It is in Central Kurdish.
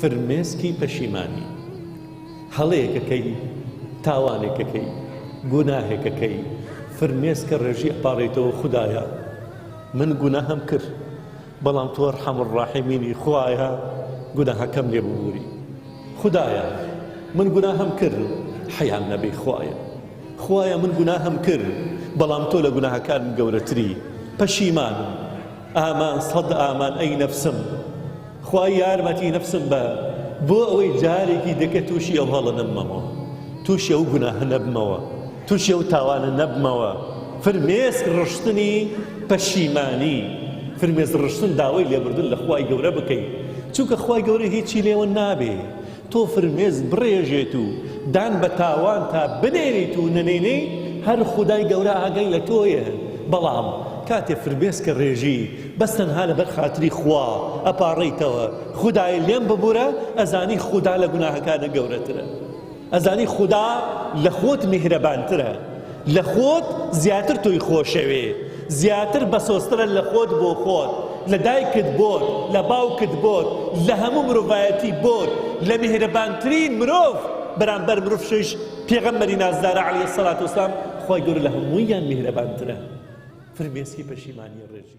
فرمێسکی پەشیمانی هەڵەیەکەکەی تاوانێکەکەی گوناهێکەکەی فرمێسکە ڕێژی ئەپاڕێتەوە خودایە من گوناهەم کرد بەڵام تۆ ئەرحەم الراحیمینی خوایە گوناهەکەم لێ ببووری خودایە من گوناهەم کرد حەیام نەبێ خوایە من گوناهەم کرد بەڵام تۆ لە گوناهەکانم گەورەتری پەشیمانم ئامان سەد ئامان ئەی نەفسم خوای یارمەتی نەفسم بە بۆ ئەوەی جارێکی دەکە تووشی ئەو هەڵە نەبمەوە تووشی ئەو گوناهە نەبمەوە تووشی ئەو تاوانە نەبمەوە فرمێسک ڕشتنی پەشیمانی فرمێس ڕشتن داوای لێبوردن لە خوای گەورە بکەیت چونکە خوای گەورە هیچی لێوە نابێ تۆ فرمێس بڕێژێت و دان بە تاوان تا بنێریت و نەنێنەی هەر خودای گەورە ئاگەی لە تۆیە بەڵام کاتێ فرمێسکە ڕێژی بەس تەنها لەبەر خاتری خوا ئەپاڕێیتەوە خودای لێم ببوورە ئەزانی خوددا لە گوناهەکانە گەورەترە ئەزانی خوددا لە خۆت میهرەبانترە لە خۆت زیاتر تۆی خۆشەوێ زیاتر بەسۆسترە لە خۆت بۆ خۆت لە دایکت بۆت لە باوکت بۆت لە هەموو مرۆڤایەتی بۆت لە میهرەبانترین مرۆڤ بەرامبەر مرۆڤ پێغەمبەری نازدارە عەلەیهی سەڵات وسەلام خوای گەورە لە هەموویان میهرەبانترە فرمێسکی پەشیمانی ڕێژی